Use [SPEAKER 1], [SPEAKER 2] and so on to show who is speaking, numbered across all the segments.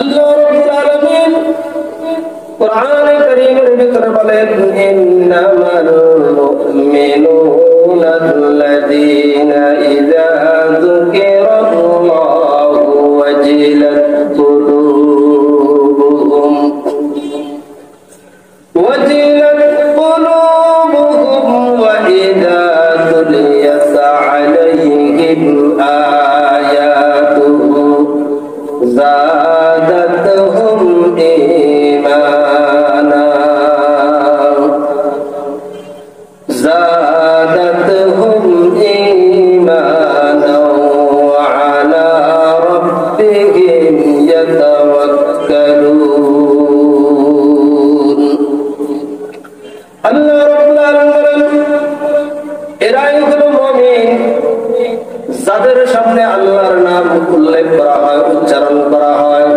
[SPEAKER 1] আল্লাহ রাব্বুল আলামিন কুরআনে কারীমের ভিতরে বলেন ইন্নামাল মুমিনুনা আল্লাযীনা ইযা যুকিরাল্লাহু ওয়াজিলাত কুলুবুহুম ওয়া ইযা তুলিয়াত আলাইহিম আয়াতুহু زادتهم إيمانا وعلى ربهم يتوكلون الله رب العالمين এরাই হলো মুমিন যাদের সামনে আল্লাহর নাম উল্লেখ করা হয়, উচ্চারণ করা হয়।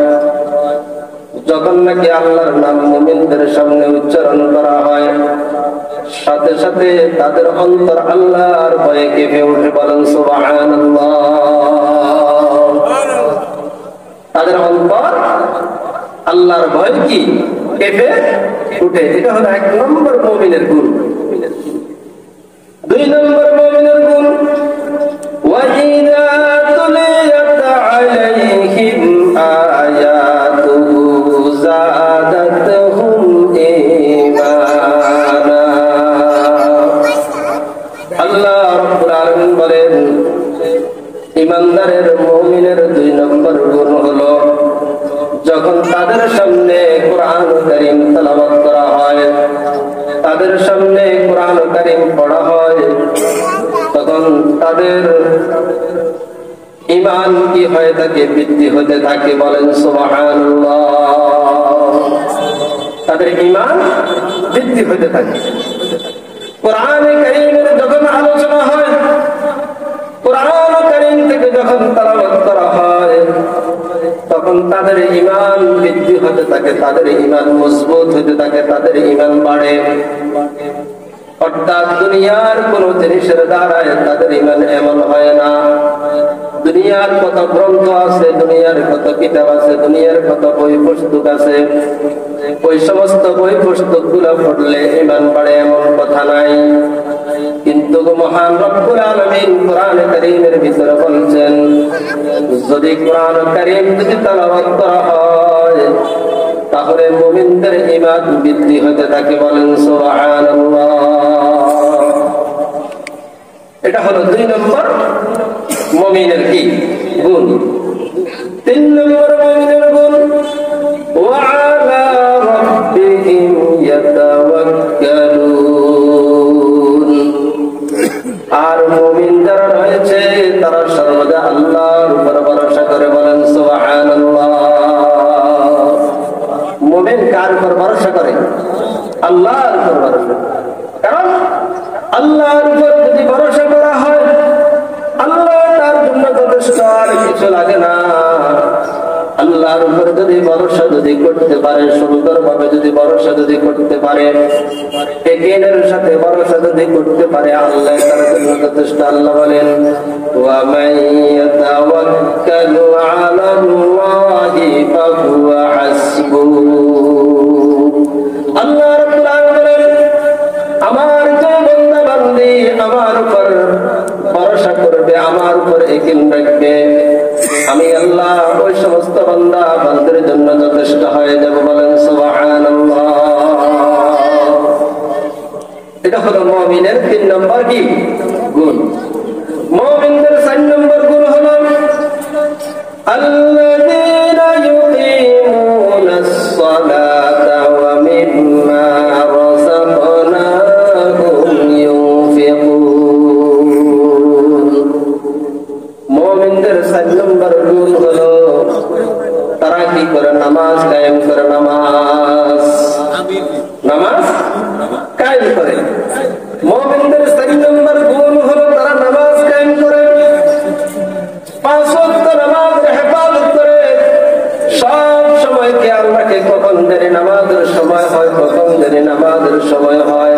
[SPEAKER 1] যখন নাকি আল্লাহর নাম মুমিনদের সামনে উচ্চারণ করা হয়, সাথে সাথে তাদের অন্তর আল্লাহর ভয়ে কেঁপে উঠে, বলেন সুবহানাল্লাহ। তাদের অন্তর আল্লাহর ভয় কি কেঁপে উঠে। এটা হলো 1 নম্বর মুমিনের গুণ। 2 নম্বর মুমিনের গুণ وَإِذَا تُلِيَتْ عَلَيْهِمْ آيَاتُهُ زَادَتْهُمْ إِيمَانًا আল্লাহ রাব্বুল আলামিন বলেন ঈমানদারের মুমিনের 2 নম্বর গুণ হলো যখন তাদের সামনে কোরআন কারীম তেলাওয়াত করা হয়, তাদের সামনে কোরআন কারীম পড়া হয়, তখন তাদের ঈমান কি হয়ে থাকে, বৃদ্ধি হতে থাকে, বলেন সুবহানাল্লাহ। তাদের ঈমান বৃদ্ধি হতে থাকে। কোরআনে কারীমের যখন আলোচনা হয়, কোরআন কারীম থেকে যখন তেলাওয়াত করা হয়, তখন তাদের ঈমান বৃদ্ধি হতে থাকে, তাদের ঈমান মজবুত হতে থাকে, তাদের ঈমান বাড়ে। অর্থাৎ দুনিয়ার কোন জিনিসের দ্বারায় তাদের ঈমান এমন হয় না। দুনিয়ার কত গ্রন্থ আছে, দুনিয়ার কত কিতাব আছে, দুনিয়ার কত বই পুস্তক আছে, ওই সমস্ত বই পুস্তক গুলো পড়লে ঈমান বাড়ে এমন কথা নাই। কিন্তু মহান রব্বুল আলামিন কোরআন কারীমের ভিতরে বলছেন, যদি কোরআন কারীম যদি তেলাওয়াত করা হয়, তাহলে মুমিনদের ঈমান বৃদ্ধি হতে থাকে, বলেন সুবহানাল্লাহ। এটা হলো 2 নম্বর মুমিনের কি গুণ। 3 নম্বর মুমিনের গুণ ওয়া'আলা রাব্বিহিম ইয়াতাওয়াক্কালুন। আর মুমিন যারা রয়েছে তারা সর্বদা আল্লাহর উপর ভরসা করে, বলেন সুবহানাল্লাহ। মুমিন কার উপর ভরসা করে? আল্লাহর উপর ভরসা। কারণ আল্লাহর উপর যদি ভরসা করা হয়, আল্লাহ তার জন্য যথেষ্ট, আর কিছু লাগে না। আল্লাহর উপর যদি ভরসা যদি করতে পারে, সুন্দরভাবে যদি ভরসা যদি করতে পারে, একিনের সাথে ভরসা যদি করতে পারে, আল্লাহ তার জন্য যথেষ্ট। আল্লাহ বলেন ওয়া মান ইয়াতাওয়াক্কালু আলাল্লাহি ফাহুয়া হাসবুহু। আল্লাহ রাব্বুল আলামিন আমার যে বান্দা বান্দি আমার উপর ভরসা করবে, আমার উপর ইয়াকিন রাখবে, আমি আল্লাহ ওই সমস্ত বান্দা বান্দির জন্য যথেষ্ট হয়ে যাব, বলেন সুবহানাল্লাহ। এটা হলো মুমিনের 3 নম্বর কি গুণ। মুমিনদের 4 নম্বর গুণ হলো আল্লাযীনা ইউকিমুনাস সালাতা ওয়া মিম্মা রাযাকনাহুম ইউনফিকুন। মুমিনদের 4 নম্বর গুণ হলো তারা কি করে? নামাজ কায়েম করে, নামাজ কায়েম করে। মুমিনদের 4 নম্বর গুণ হলো তারা নামাজ কায়েম করে, 5 ওয়াক্ত নামাজের হেফাজত করে। সব সময় খেয়াল রাখে কখন জানি নামাজের সময় হয়, কখন জানি নামাজের সময় হয়।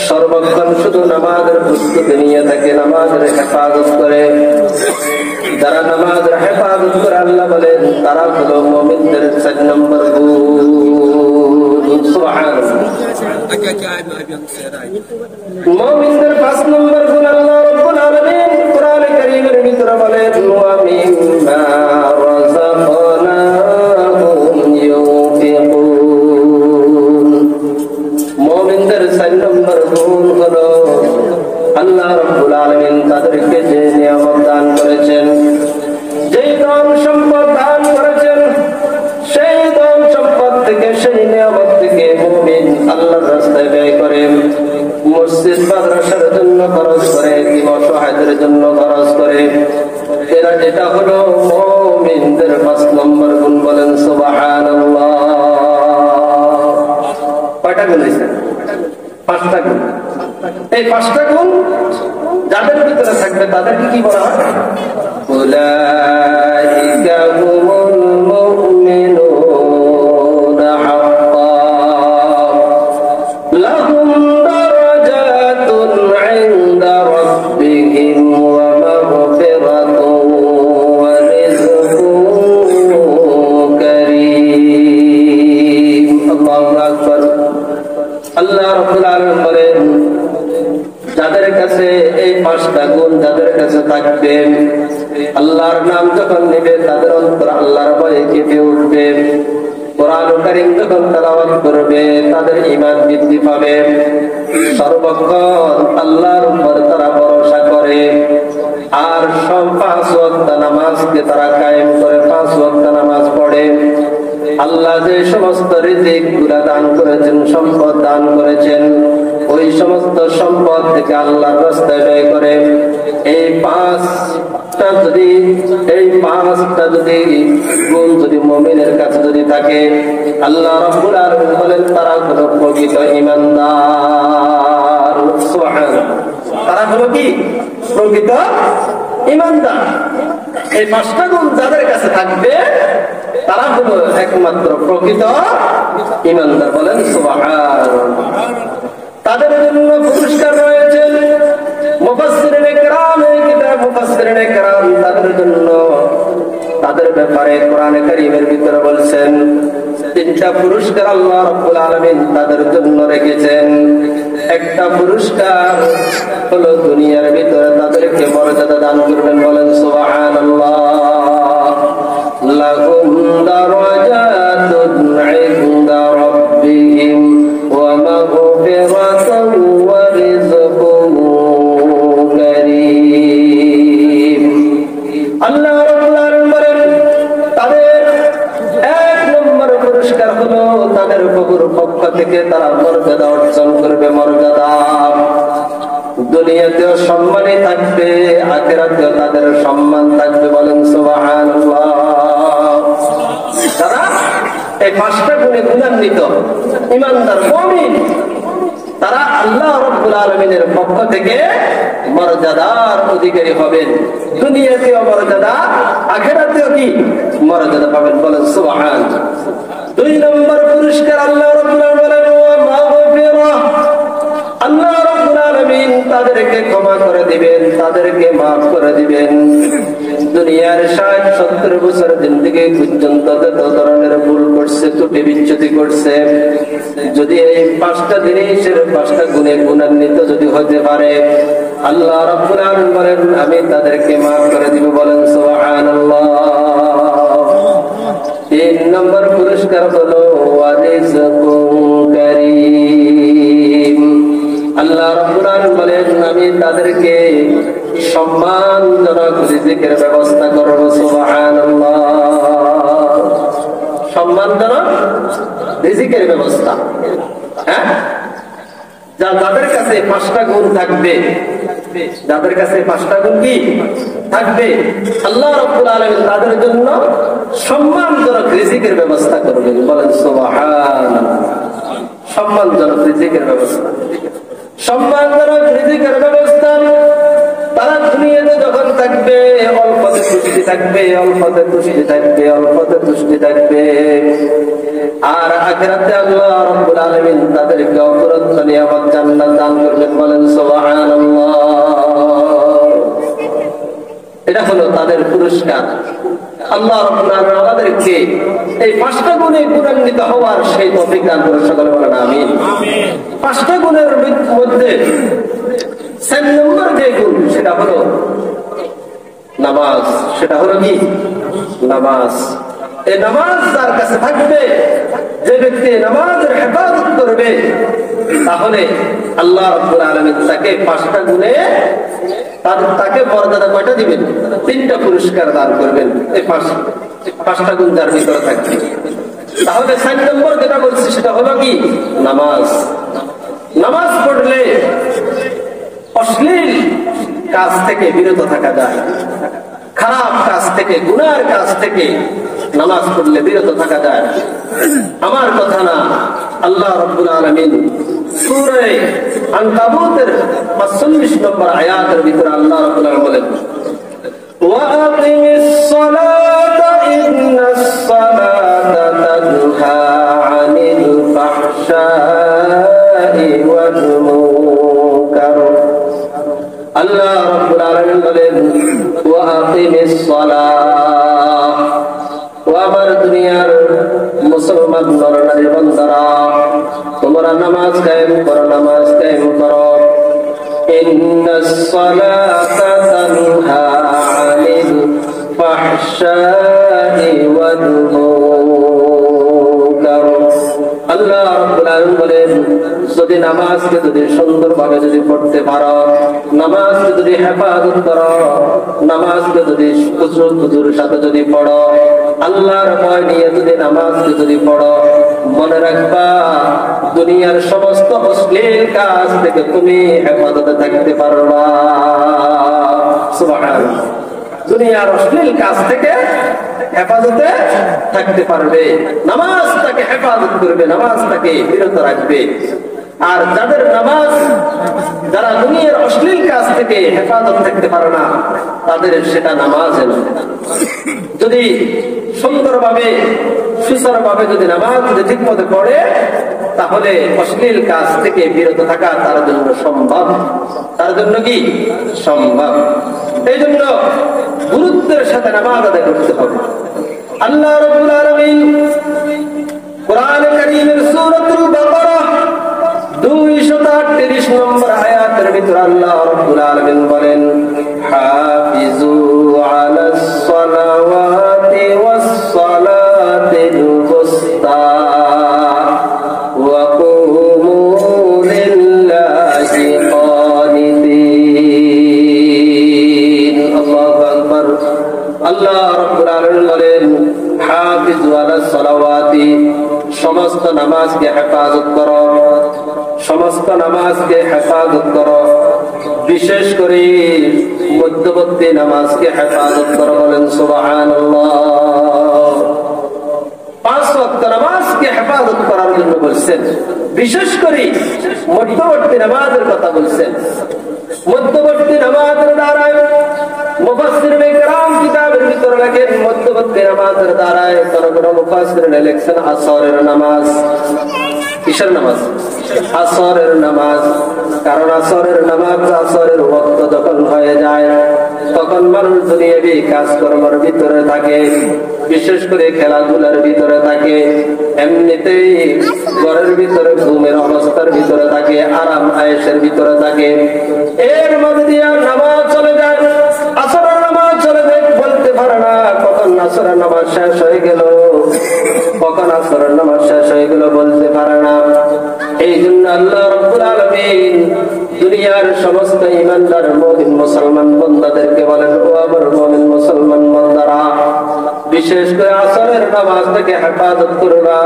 [SPEAKER 1] সর্বক্ষণ শুধু নামাজের প্রস্তুতি নিয়ে থাকে, নামাজের হেফাজত করে। যারা নামাজের হেফাজত করে আল্লাহ বলেন তারা হলো মুমিনদের 4 নম্বর গুণ। সুবহানাল্লাহ। মুমিনদের 5 নম্বর গুণ আল্লাহ রাব্বুল আলামিন কোরআনে কারীমের ভিতরে বলেন ওয়া মিম্মা রাযাকনাহুম ইউনফিকুন। মুমিনদের 4 নম্বর গুণ হলো আল্লাহ রাব্বুল আলামিন তাদেরকে যে নিয়ামত দান করেছেন, যেই ধন সম্পদ দান করেছেন, সেই ধন সম্পদ থেকে, সেই নিয়ামত থেকে মুমিন আল্লাহর রাস্তায় ব্যয় করে, মসজিদ মাদ্রাসার জন্য খরচ করে, এতিম অসহায়দের জন্য খরচ করে। এরা যেটা হলো মুমিনদের 5 নম্বর গুণ। বলেন সুবহানাল্লাহ। কয়টা গুণ হয়েছে? 5টা গুণ। এই 5টা গুণ যাদের ভিতরে থাকবে তাদেরকে কি বলা হয়? উলাইকা হুমুল মুমিনুনা হাক্কান লাহুম দারাজাতুন ইনদা রাব্বিহিম ওয়া মাগফিরাতুন ওয়া রিজকুন কারীম। আল্লাহু আকবার। আল্লাহ রাব্বুল আলামিন বলেন যাদের কাছে এই 5টা গুণ যাদের কাছে থাকবে, আল্লাহর নাম যখন নেবে তাদের অন্তর আল্লাহর ভয়ে কেঁপে উঠবে। কোরআন কারীম যখন তেলাওয়াত করবে তাদের ঈমান বৃদ্ধি পাবে। সর্বক্ষণ আল্লাহর উপর তারা ভরসা করে, আর 5 ওয়াক্ত নামাজকে তারা কায়েম করে, 5 ওয়াক্ত নামাজ পড়ে। আল্লাহ যে সমস্ত রিজিক গুলা দান করেছেন, সম্পদ দান করেছেন, ওই সমস্ত সম্পদ থেকে আল্লাহর রাস্তায় ব্যয় করে। এই 5টা যদি গুণ যদি মুমিনের কাছে যদি থাকে, আল্লাহ রাব্বুল আলামিন বলেন তারা হলো প্রকৃত ঈমানদার। সুবহানাল্লাহ। তারা হলো কি? প্রকৃত ঈমানদার। এই 5টা গুণ যাদের কাছে থাকবে তারা হলো একমাত্র প্রকৃত ঈমানদার। বলেন সুবহানাল্লাহ। তাদের জন্য পুরস্কার রয়েছে। মুফাসসিরিনে কেরাম, কিতাব মুফাসসিরিনে কেরাম তাদের জন্য, তাদের ব্যাপারে কোরআনে কারীমের ভিতরে বলছেন 3টা পুরস্কার আল্লাহ রাব্বুল আলামিন তাদের জন্য রেখেছেন। একটা পুরস্কার হলো দুনিয়ার ভিতরে তাদেরকে মর্যাদা দান করবেন। বলেন সুবহানাল্লাহ। লাহুম দারাজাতুন ইনদা রাব্বিহিম ওয়া মাগফিরাতুন ওয়া রিজকুন কারীম। আল্লাহ রাব্বুল আলামিন বলেন তাদের 1 নম্বর পুরস্কার হলো তাদের প্রভুর পক্ষ থেকে তারা মর্যাদা অর্জন করবে। মর্যাদা দুনিয়াতেও সম্মানে থাকবে, আখিরাতেও তাদের সম্মান থাকবে। বলেন সুবহানাল্লাহ। তারা এই 5টা গুণে গুণান্বিত ঈমানদার মুমিন, তারা আল্লাহ রাব্বুল আলামিনের পক্ষ থেকে মর্যাদার অধিকারী হবেন। দুনিয়াতেও মর্যাদা, আখিরাতেও কি মর্যাদা পাবেন। বলেন সুবহানাল্লাহ। 2 নম্বর পুরস্কার আল্লাহ রাব্বুল আলামিন বলেন ওয়া মাগফিরাহ। আল্লাহ রাব্বুল আলামিন তাদেরকে ক্ষমা করে দিবেন, তাদেরকে মাফ করে দিবেন। দুনিয়ার 60-70 বছর জিন্দেগি পর্যন্ত যত ধরনের ভুল করছে, ত্রুটি বিচ্যুতি করছে, যদি এই 5টা জিনিসের 5টা গুণে গুণান্বিত যদি হতে পারে, আল্লাহ রাব্বুল আলামিন বলেন আমি তাদেরকে মাফ করে দিব। বলেন সুবহানাল্লাহ। 3 নম্বর পুরস্কার হলো ওয়া রিজকুন কারীম। আল্লাহ রাব্বুল আলামিন বলেন আমি তাদেরকে সম্মানজনক রিজিকের ব্যবস্থা করব। সুবহানাল্লাহ। সম্মানজনক রিজিকের ব্যবস্থা। হ্যাঁ, যাদের কাছে 5টা গুণ থাকবে, যাদের কাছে 5টা গুণ কি থাকবে, আল্লাহ রাব্বুল আলামিন তাদের জন্য সম্মানজনক রিজিকের ব্যবস্থা করবেন। বলেন সুবহানাল্লাহ। সম্মানজনক রিজিকের ব্যবস্থা, সম্মানজনক রিজিকের ব্যবস্থা। তারা দুনিয়াতে যখন থাকবে অল্পতে তুষ্টি থাকবে, অল্পতে তুষ্টি থাকবে, অল্পতে তুষ্টি থাকবে। আর আখিরাতে আল্লাহ রাব্বুল আলামিন তাদেরকে অপরন্ত নিয়ামত জান্নাত দান করবেন, বলেন সুবহানাল্লাহ। এটা হলো তাদের পুরস্কার। আল্লাহ রাব্বুল আলামিন আমাদেরকে এই 5টা গুণে গুণান্বিত হওয়ার সেই তৌফিক দান করুন, সকলে বলেন আমিন। 5টা গুণের মধ্যে 4 নম্বর যে গুণ সেটা হলো নামাজ। সেটা হলো কি? নামাজ। এই নামাজ যার কাছে থাকবে, যে ব্যক্তি নামাজের হেফাজত করবে, তাহলে আল্লাহ রাব্বুল আলামিন তাকে 5টা গুণে তাকে মর্যাদা কয়টা দিবেন? 3টা পুরস্কার দান করবেন। এই 5টা গুণ যার ভিতরে থাকবে। তাহলে 4 নম্বর যেটা বলছি সেটা হলো কি? নামাজ। নামাজ পড়লে অশ্লীল কাজ থেকে বিরত থাকা যায়, খারাপ কাজ থেকে, গুনার কাজ থেকে নামাজ পড়লে বিরত থাকা যায়। আমার কথা না, আল্লাহ রাব্বুল আলামিন সূরা আনকাবুতের 45 নম্বর আয়াতের ভিতরে আল্লাহ রাব্বুল আলামিন বলেন, ওয়াকিমিস সালাতা ইন্নাস সালাতা তানহা আনিল ফাহশাই ওয়াল মুনকার। আল্লাহ রাব্বুল আলামিন বলেন, ওয়াকিমিস সালাহ, ও আমার দুনিয়ার মুসলমান নরনারী বান্দারা, তোমরা নামাজ কায়েম করো, নামাজ কায়েম করো। ইন্নাস সালাতা তানহা আনিল ফাহশাই ওয়াল মুনকার। আল্লাহ রাব্বুল আলামিন বলেন, যদি নামাজকে যদি সুন্দরভাবে যদি পড়তে পারো, নামাজকে যদি হেফাজত করো, নামাজকে যদি হুজুর সাথে যদি পড়ো, আল্লাহর ভয় নিয়ে যদি নামাজকে যদি পড়ো, মনে রাখবা দুনিয়ার সমস্ত অশ্লীল কাজ থেকে তুমি হেফাজতে থাকতে পারবা। সুবহানাল্লাহ। দুনিয়ার অশ্লীল কাজ থেকে হেফাজতে থাকতে পারবে। নামাজ তাকে হেফাজত করবে, নামাজ তাকে বিরত রাখবে। আর যাদের নামাজ, যারা দুনিয়ার অশ্লীল কাজ থেকে হেফাজত থাকতে পারে না, তাদের সেটা নামাজ নয়। যদি সুন্দরভাবে সুন্দরভাবে যদি নামাজ যদি ঠিক মতো পড়ে, তাহলে অশ্লীল কাজ থেকে বিরত থাকা তার জন্য সম্ভব। তার জন্য কি সম্ভব? এই জন্য গুরুত্বের সাথে নামাজ আদায় করতে হবে। আল্লাহ রাব্বুল আলামিন কোরআনে কারীমের সূরাতুল বাকারা 238 নম্বর আয়াতের ভিতরে আল্লাহ রাব্বুল আলামিন বলেন, হাফিজু আলাস সালাওয়াতি ওয়াস সালাতিল উস্তা ওয়া কুমু লিল্লাহি কানিতিন। আল্লাহু আকবার। আল্লাহ রাব্বুল আলামিন বলেন, হাফিজু আলাস সালাওয়াতি, সমস্ত নামাজকে হেফাজত করো, সমস্ত নামাজকে হেফাজত করো, বিশেষ করে মধ্যবর্তী নামাজকে হেফাজত করো, বলেন সুবহানাল্লাহ। 5 ওয়াক্ত নামাজকে হেফাজত করার জন্য বলছেন, বিশেষ করে মধ্যবর্তী নামাজের কথা বলছেন। মধ্যবর্তী নামাজের দ্বারায় মুফাসসিরিনে কেরাম কিতাবের ভিতরে লেখেন, মধ্যবর্তী নামাজের দ্বারায় কোন কোন মুফাসসিরিনে লেখছেন আসরের নামাজ। কিসের নামাজ? আসরের নামাজ। কারণ আসরের নামাজ, আসরের ওয়াক্ত যখন হয়ে যায়, তখন মানুষ দুনিয়াবি কাজকর্মের ভিতরে থাকে, বিশেষ করে খেলাধুলার ভিতরে থাকে, এমনিতেই ঘরের ভিতরে ঘুমের অবস্থার ভিতরে থাকে, আরাম আয়েশের ভিতরে থাকে। এর মধ্যে দিয়ে নামাজ চলে যায়, আসরের নামাজ চলে যায়, বলতে পারে না কখন আসরের নামাজ শেষ হয়ে গেল, কখন আসরের নামাজ শেষ হয়ে গেল বলতে পারে না। এই জন্য আল্লাহ রাব্বুল আলামিন দুনিয়ার সমস্ত ঈমানদার মুমিন মুসলমান বান্দাদেরকে বলেন, ও আমার মুমিন মুসলমান বান্দারা, বিশেষ করে আসরের নামাজ থেকে হেফাজত করবা।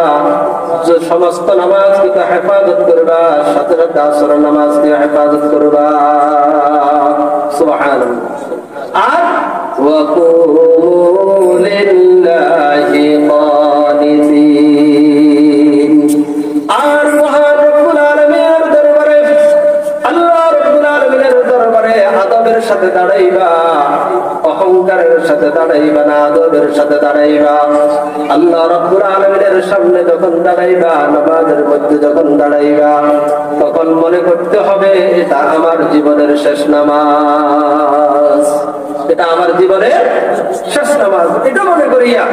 [SPEAKER 1] যে সমস্ত নামাজকে হেফাজত করবা, সাথে সাথে আসরের নামাজকে হেফাজত করবা। সুবহানাল্লাহ। আর ওয়া কুমু লিল্লাহি কানিতিন। আর মহান রব্বুল আলামিনের দরবারে, আল্লাহ রব্বুল আলামিনের দরবারে আদবের সাথে দাঁড়াইবা, অহংকারের সাথে দাঁড়াইবা না আদবের সাথে দাঁড়াইবা। আল্লাহ রাব্বুল আলামিনের সামনে যখন দাঁড়াইবা, নামাজের মধ্যে যখন দাঁড়াইবা, তখন মনে করতে হবে এটা আমার জীবনের শেষ নামাজ, এটা আমার জীবনের শেষ নামাজ। এটা মনে করিয়া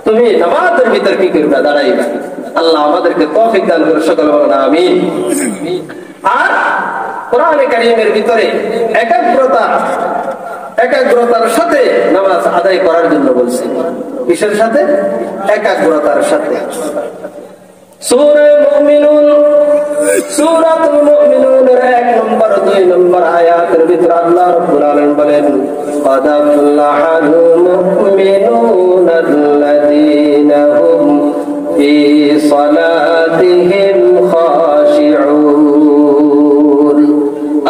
[SPEAKER 1] তুমি নামাজের ভিতর কি করবে? দাঁড়াইবা। আল্লাহ আমাদেরকে তৌফিক দান করে, সকলে বলেন আমিন। আর কোরআনে কারীমের ভিতরে একাগ্রতার সাথে নামাজ আদায় করার জন্য বলছে। কিসের সাথে? একাগ্রতার সাথে। সূরা মুমিনুন, সূরাতুল মুমিনুনের 1 নম্বর 2 নম্বর আয়াতের ভিতরে আল্লাহ রাব্বুল আলামিন বলেন, قد أفلح المؤمنون الذين هم في صلاتهم خاشعون।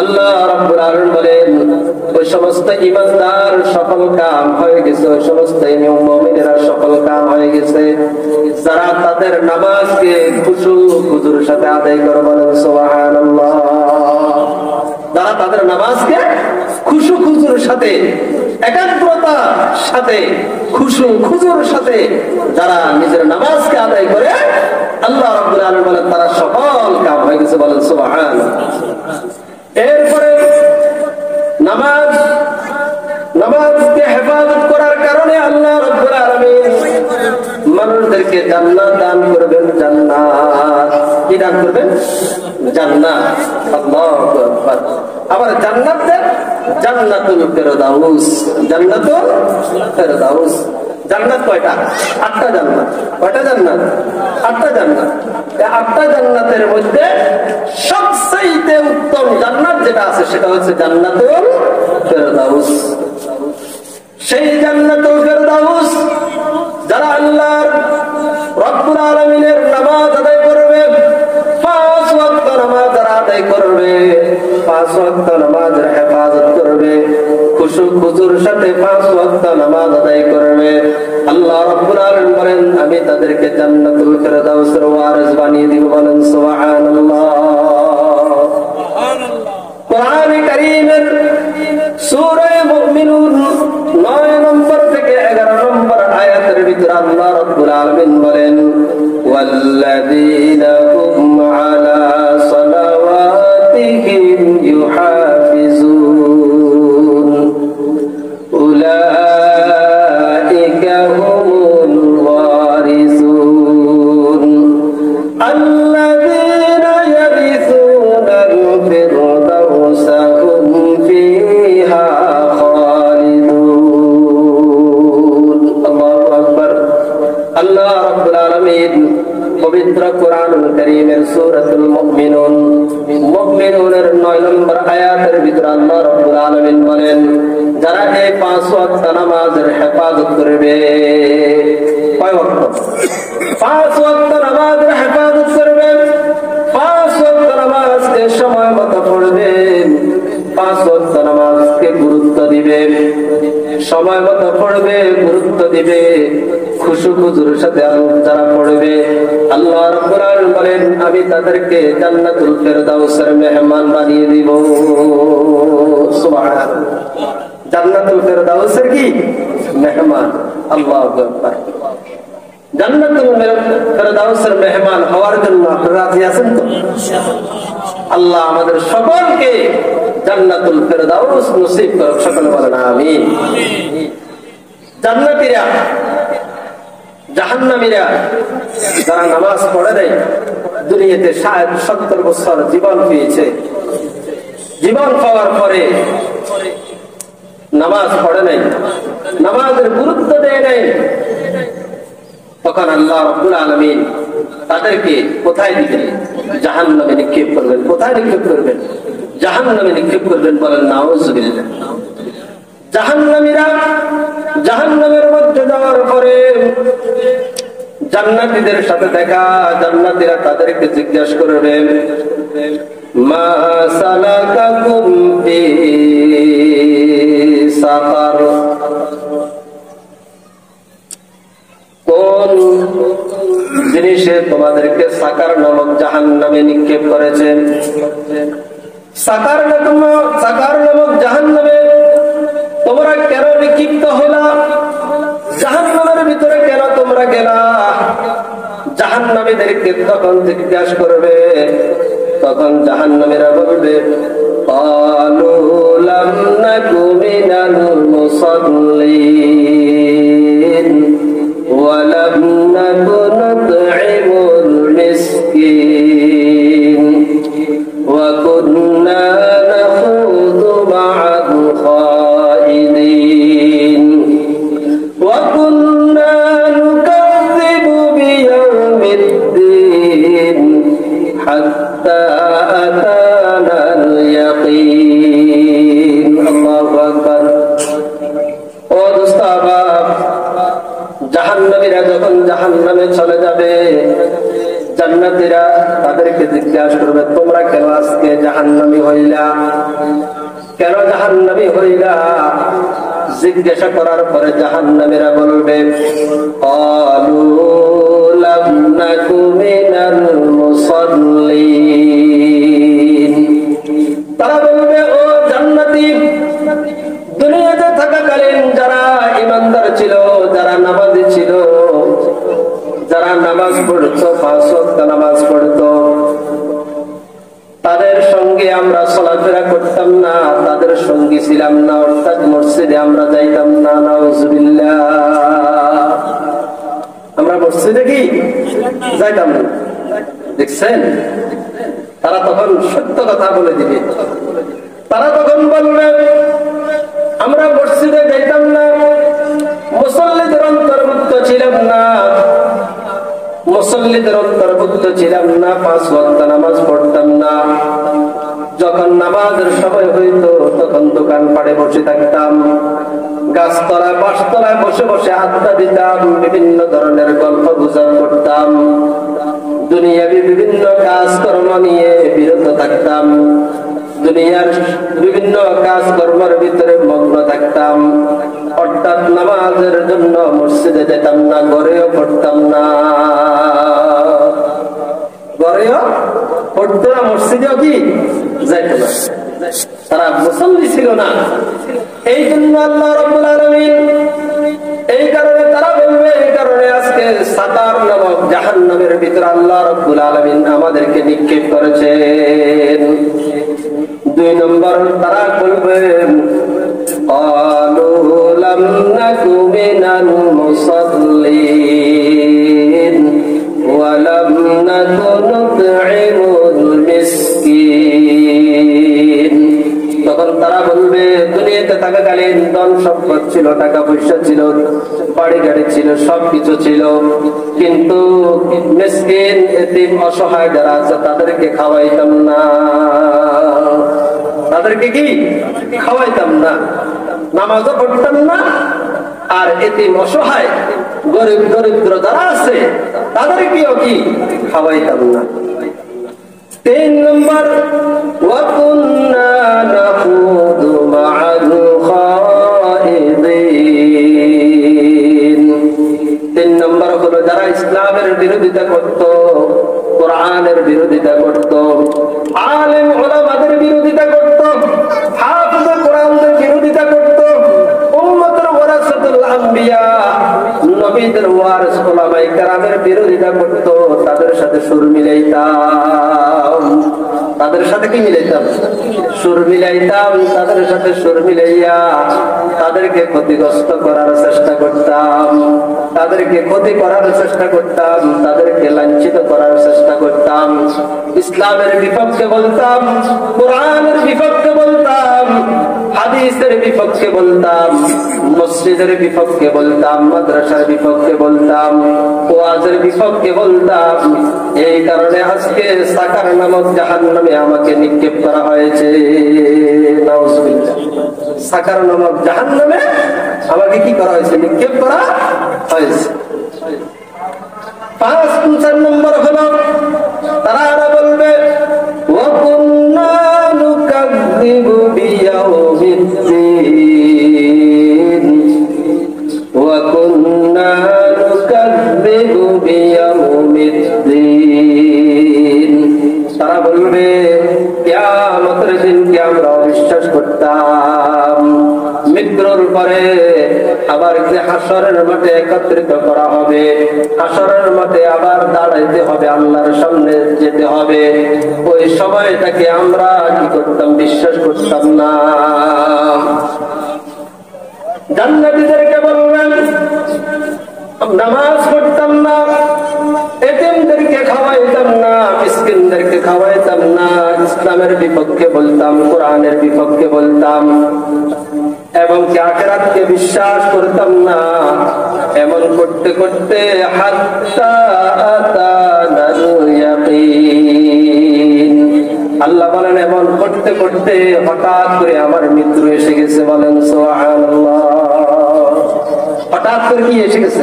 [SPEAKER 1] আল্লাহ রাব্বুল আলামিন বলেন, ওই সমস্ত ঈমানদার সফল কাম হয়ে গেছে, ওই সমস্ত মুমিনেরা সফল কাম হয়ে গেছে যারা তাদের নামাজকে খুশুর সাথে আদায় করে। বলেন সুবহানাল্লাহ। যারা তাদের নামাজকে খুশুর সাথে, একাগ্রতার সাথে, খুশুর সাথে যারা নিজের নামাজকে আদায় করে, আল্লাহ রাব্বুল আলামিন বলেন তারা সফল কাম হয়ে গেছে। বলেন সুবহানাল্লাহ। এরপরে নামাজকে হেফাজত করার কারণে আল্লাহ রাব্বুল আলামিন মানুষদেরকে জান্নাত দান করবেন। জান্নাত কি দান করবেন? জান্নাত। আল্লাহু আকবার। আবার জান্নাত দেন, জান্নাতুল ফেরদাউস। জান্নাতুল ফেরদাউস। জান্নাত কয়টা? 8টা জান্নাত। কয়টা জান্নাত? 8টা জান্নাত। এই 8টা জান্নাতের মধ্যে সবচেয়ে উত্তম জান্নাত যেটা আছে সেটা হচ্ছে জান্নাতুল ফেরদাউস। সেই জান্নাতুল ফেরদাউস যারা আল্লাহ রাব্বুল আলামিনের নামাজ আদায় করবে, 5 ওয়াক্ত নামাজ যারা আদায় করবে, 5 ওয়াক্ত নামাজের হেফাজত করবে, খুশুর সাথে 5 ওয়াক্ত নামাজ আদায় করবে, আল্লাহ রাব্বুল আলামিন বলেন আমি তাদেরকে জান্নাতুল ফেরদাউসের ওয়ারিস বানিয়ে দিব। বলেন সুবহানাল্লাহ। কোরআনে কারীমের সূরা মুমিনুন 9 নম্বর থেকে 11 নম্বর আয়াতের ভিতরে আল্লাহ রাব্বুল আলামিন বলেন, ওয়াল্লাযীনা হুম আলা সালাওয়াতিহিম ইউহাফিজুন উলাইকা হুমুল ওয়ারিসুন আল্লাযীনা ইয়ারিসুনাল ফিরদাউসা হুম ফিহা খালিদুন। আল্লাহু আকবার। আল্লাহ রাব্বুল আলামিন পবিত্র কোরআনুল কারীমের সূরাতুল মুমিনুন, মুমিনুনের 9 নম্বর আয়াতের ভিতরে আল্লাহ রাব্বুল আলামিন বলেন, যারা এই 5 ওয়াক্ত নামাজের হেফাজত করবে। কয় ওয়াক্ত? 5 ওয়াক্ত নামাজের হেফাজত করবে, 5 ওয়াক্ত নামাজকে সময় মতো পড়বে, 5 ওয়াক্ত নামাজকে গুরুত্ব দিবে, সময় মতো পড়বে, গুরুত্ব দিবে, খুশুর সাথে যারা পড়বে, আল্লাহ রাব্বুল আলামিন বলেন আমি তাদেরকে জান্নাতুল ফেরদাউসের মেহমান বানিয়ে দিব। সুবহানাল্লাহ। জান্নাতুল ফেরদাউসের কি মেহমান? আল্লাহু আকবার। জান্নাতুল ফেরদাউসের মেহমান হওয়ার জন্য আপনারা রাজি আছেন তো? আল্লাহ আমাদের সকলকে জান্নাতুল ফেরদাউস নসিব করুক। সকলে বলেন আমিন। জান্নাতীরা, জাহান্নামীরা যারা নামাজ পড়ে নাই, দুনিয়াতে 70 বছর জীবন পেয়েছে, জীবন পাওয়ার পরে নামাজ পড়ে নাই, নামাজের গুরুত্ব দেয় নাই, তখন আল্লাহ রাব্বুল আলামিন তাদেরকে কোথায় দিবেন? জাহান্নামে নিক্ষেপ করবেন। কোথায় নিক্ষেপ করবেন? জাহান্নামে নিক্ষেপ করবেন। বলেন নাউযুবিল্লাহ। জাহান্নামীরা জাহান্নামের মধ্যে যাওয়ার পরে জান্নাতীদের সাথে দেখা, জান্নাতীরা তাদেরকে জিজ্ঞাসা করবে, মা সালাকাকুম ফি সাকার, কোন জিনিসে তোমাদেরকে সাকার নামক জাহান্নামে নিক্ষেপ করেছেন? সাকার নামক জাহান্নামে তোমরা কেন নিক্ষিপ্ত হইলা, জাহান্নামের ভিতরে কেন তোমরা গেলা? জাহান্নামীদেরকে তখন জিজ্ঞাসা করবে, তখন জাহান্নামীরা বলবে ক্বালু লাম নাকু মিনাল মুসাল্লিন ওয়া লাম নাকু নুত'ইমুল মিসকিন ওয়া কুন্না নাখুযু মা'আল খাইদিন ওয়া কুন্না নুকাযযিবু বিয়াউমিদ্দিন হাত্তা আতানাল ইয়াকিন। আল্লাহু আকবার। ও দোস্ত আহবাব, জাহান্নামীরা যখন জাহান্নামে চলে যাবে, জান্নাতীরা তাদেরকে জিজ্ঞাসা করবে তোমরা কেন আজকে জাহান্নামী হইলা, কেন জাহান্নামী হইলা? জিজ্ঞাসা করার পরে জাহান্নামীরা বলবে ক্বালু লাম নাকু মিনাল মুসাল্লিন। তারা বলবে ও জান্নাতী, দুনিয়াতে থাকাকালীন যারা ঈমানদার ছিল, যারা নামাজি ছিল, যারা নামাজ পড়তো, 5 ওয়াক্ত নামাজ পড়তো, তাদের সঙ্গে আমরা চলাফেরা করতাম না, তাদের সঙ্গী ছিলাম না, অর্থাৎ মসজিদে আমরা যাইতাম না। নাউজুবিল্লাহ। আমরা মসজিদে কি যাইতাম না। দেখছেন, তারা তখন সত্য কথা বলে দিবে। তারা তখন বলবে আমরা মসজিদে যাইতাম না, মুসল্লিদের অন্তর্ভুক্ত ছিলাম না, মুসল্লিদের অন্তর্ভুক্ত ছিলাম না, 5 ওয়াক্ত নামাজ পড়তাম না। যখন নামাজের সময় হইতো তখন দোকান পাড়ে বসে থাকতাম, গাছতলায় বাঁশতলায় বসে বসে আড্ডা দিতাম, বিভিন্ন ধরনের গল্প গুজব করতাম, দুনিয়াবি বিভিন্ন কাজকর্ম নিয়ে বিরত থাকতাম, দুনিয়ার বিভিন্ন কাজকর্মের ভিতরে মগ্ন থাকতাম। অর্থাৎ নামাজের জন্য মসজিদে যেতাম না, ঘরেও পড়তাম না, ঘরেও পড়তো না, মসজিদেও কি যাইত না। তারা মুসল্লি ছিল না। এই জন্য আল্লাহ রাব্বুল আলামিন এই কারণে তারা বলবে, এই কারণে আজকে সাকার নামক জাহান্নামের ভিতরে আল্লাহ রাব্বুল আলামিন আমাদেরকে নিক্ষেপ করেছেন। 2 নম্বর তারা বলবে ক্বালু লাম নাকু মিনাল মুসাল্লিন ওয়া লাম নাকু নুত'ইমুল মিসকিন। তখন তারা বলবে দুনিয়াতে থাকাকালীন ধন সম্পদ ছিল, টাকা পয়সা ছিল, বাড়ি গাড়ি ছিল, সবকিছু ছিল, কিন্তু মিসকিন এতিম অসহায় যারা আছে তাদেরকে খাওয়াইতাম না, তাদেরকে কি খাওয়াইতাম না, নামাজও পড়তাম না, আর এতিম অসহায় গরিব দরিদ্র যারা আছে তাদেরকেও কি খাওয়াইতাম না। 3 নম্বর ওয়া কুন্না নাখুযু মা'আল খাইদিন। 3 নম্বর হলো যারা ইসলামের বিরোধিতা করত, কোরআনের বিরোধিতা করত, আলেম উলামাদের বিরোধিতা করত, হাফেজ কোরআনের বিরোধিতা করত, উম্মতের ওয়ারাসাতুল আম্বিয়া নবীদের ওয়ারিস উলামায়ে কেরামের বিরোধিতা করত, তাদের সাথে সুর মিলাইতাম, তাদের সাথে কি মিলাইতাম? সুর মিলাইতাম, তাদের সাথে সুর মিলাইয়া তাদেরকে ক্ষতিগ্রস্ত করার চেষ্টা করতাম, তাদেরকে ক্ষতি করার চেষ্টা করতাম, তাদেরকে লাঞ্ছিত করার চেষ্টা করতাম, ইসলামের বিপক্ষে বলতাম, কোরআনের বিপক্ষে বলতাম, হাদিসের বিপক্ষে বলতাম, মসজিদের বিপক্ষে বলতাম, মাদ্রাসার বিপক্ষে বলতাম, ওয়াজের বিপক্ষে বলতাম। এই কারণে আজকে সাকার নামক জাহান্নামে আমাকে নিক্ষেপ করা হয়েছে। নাউজুবিল্লাহ। সাকার নামক জাহান্নামে আমাকে কি করা হয়েছে? নিক্ষেপ করা হয়েছে। 4 নম্বর হলো তারা বলবে ওয়া কুন্না নুকাযযিবু বিয়াউমিদ্দিন ওয়া কুন্না নুকাযযিবু বিয়াউমিদ্দিন। তারা বলবে কিয়ামতের দিনকে আমরা অবিশ্বাস করতাম, মৃত্যুর একত্রিত করা হবে, হাসরের মাঠে আবার দাঁড়াইতে হবে, আল্লাহর সামনে যেতে হবে। ওই সময়টাকে আমরা কি করতাম? বিশ্বাস করতাম না। জান্নাতীদেরকে বললেন নামাজ পড়তাম না, এতিমদেরকে খাওয়াইতাম না, মিসকিনদেরকে খাওয়াইতাম না, ইসলামের বিপক্ষে বলতাম, কোরআনের বিপক্ষে বলতাম, এবং কি আখিরাতকে বিশ্বাস করতাম না। এমন করতে করতে হাত্তা আতানাল ইয়াকিন, আল্লাহ বলেন এমন করতে করতে হঠাৎ করে আমার মৃত্যু এসে গেছে। বলেন সুবহানাল্লাহ। হঠাৎ করে কি এসে গেছে?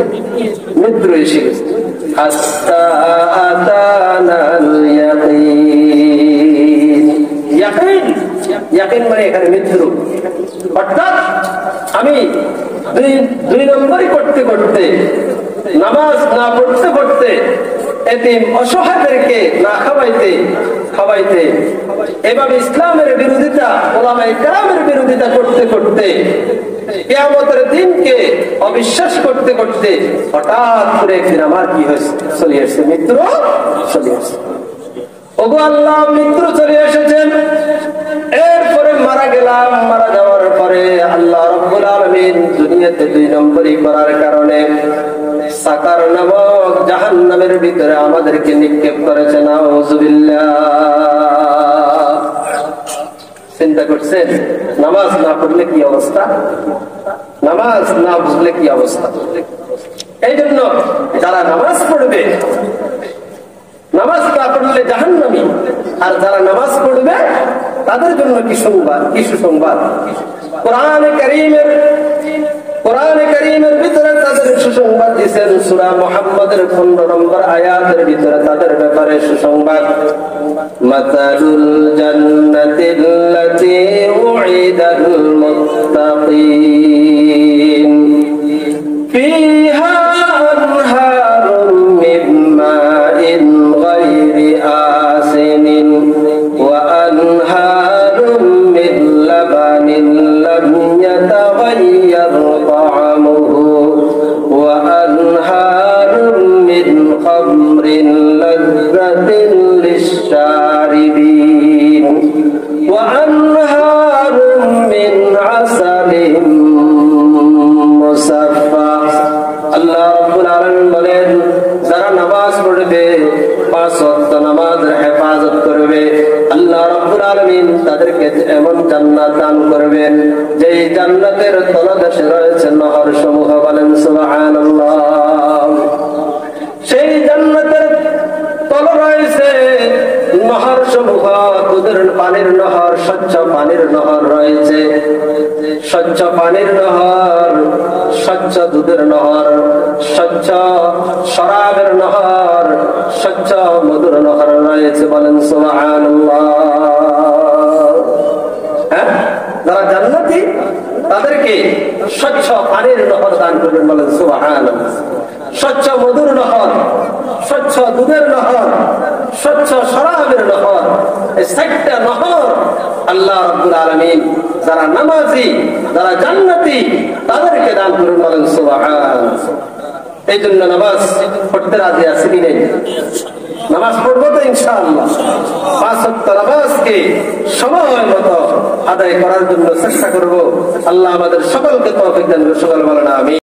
[SPEAKER 1] মৃত্যু এসে গেছে। হাত্তা আতানাল ইয়াকিন, ইয়াকিন, ইয়াকিন মানে এখানে মৃত্যু। অর্থাৎ আমি দুই নম্বরই করতে করতে, নামাজ না পড়তে পড়তে, এতিম অসহায়দেরকে না খাওয়াইতে খাওয়াইতে, এভাবে ইসলামের বিরোধিতা, ওলামায়ে কেরামের বিরোধিতা করতে করতে, কিয়ামতের দিনকে অবিশ্বাস করতে করতে হঠাৎ করে একদিন আমার কি হয়েছে? চলে এসেছে মৃত্যু, চলে এসেছে। ওগো আল্লাহ, মৃত্যু চলে এসেছেন। এরপরে মারা গেলাম। মারা যাওয়ার পরে আল্লাহ রাব্বুল আলামিন দুনিয়াতে দুই নম্বরই করার কারণে সাকার নামক জাহান্নামের ভিতরে আমাদেরকে নিক্ষেপ করেছেন। আউযুবিল্লাহ। চিন্তা করছেন নামাজ না পড়লে কি অবস্থা? নামাজ না বুঝলে কি অবস্থা? এই জন্য যারা নামাজ পড়বে, নামাজ না পড়লে জাহান্নামী, আর যারা নামাজ পড়বে তাদের জন্য কি সংবাদ, কি সুসংবাদ! কোরআনে কারীমের ভিতরে তাদের সুসংবাদ দিয়েছেন। সূরা মুহাম্মাদের 15 নম্বর আয়াতের ভিতরে তাদের ব্যাপারে সুসংবাদ। মাতালুল জান্নাতিল্লাতী উইদাল মুত্তাকিন ফিহা আনহারুম মিন মাইন গায়রি আসিনিন ওয়া আনহারুম মিন লাবানিন লাম ইয়াতাগায়্যার তা'আমুহু ওয়া আনহারুম মিন খামরিন লাযযাতিন লিশ-শারিবিন ওয়া আনহারুম মিন আসালিন মুসাফফা। আল্লাহ রাব্বুল আলামিন বলেন, যারা নামাজ পড়বে, পাঁচ ওয়াক্ত নামাজের হেফাজত করবে, আল্লাহ রাব্বুল আলামিন তাদেরকে এমন জান্নাত দান করবেন যে জান্নাতের তলদেশে রয়েছে নহর সমূহ। বলেন সুবহানাল্লাহ। সেই জান্নাতের তলে রয়েছে নহর সমূহ, দুধের পানির নহর, স্বচ্ছ পানির নহর রয়েছে। স্বচ্ছ পানির নহর, স্বচ্ছ দুধের নহর, স্বচ্ছ শরাবের নহর, স্বচ্ছ মধুর নহর রয়েছে। বলেন সুবহানাল্লাহ। হ্যাঁ, যারা জান্নাতি তাদেরকে স্বচ্ছ পানির নহর দান করবেন। বলেন সুবহানাল্লাহ। স্বচ্ছ মধুর নহর, স্বচ্ছ দুধের নহর, স্বচ্ছ শরাবের নহর, এই 4টা নহর আল্লাহ রাব্বুল আলামিন যারা নামাজি, যারা জান্নাতি তাদেরকে দান করবেন। বলেন সুবহানাল্লাহ। এই জন্য নামাজ পড়তে রাজি আছি কি নেই? নামাজ পড়বো তো ইনশাআল্লাহ। 5 ওয়াক্ত নামাজকে সময় মতো আদায় করার জন্য চেষ্টা করব। আল্লাহ আমাদের সকলকে তৌফিক দান করুন। সকল বলেন আমিন।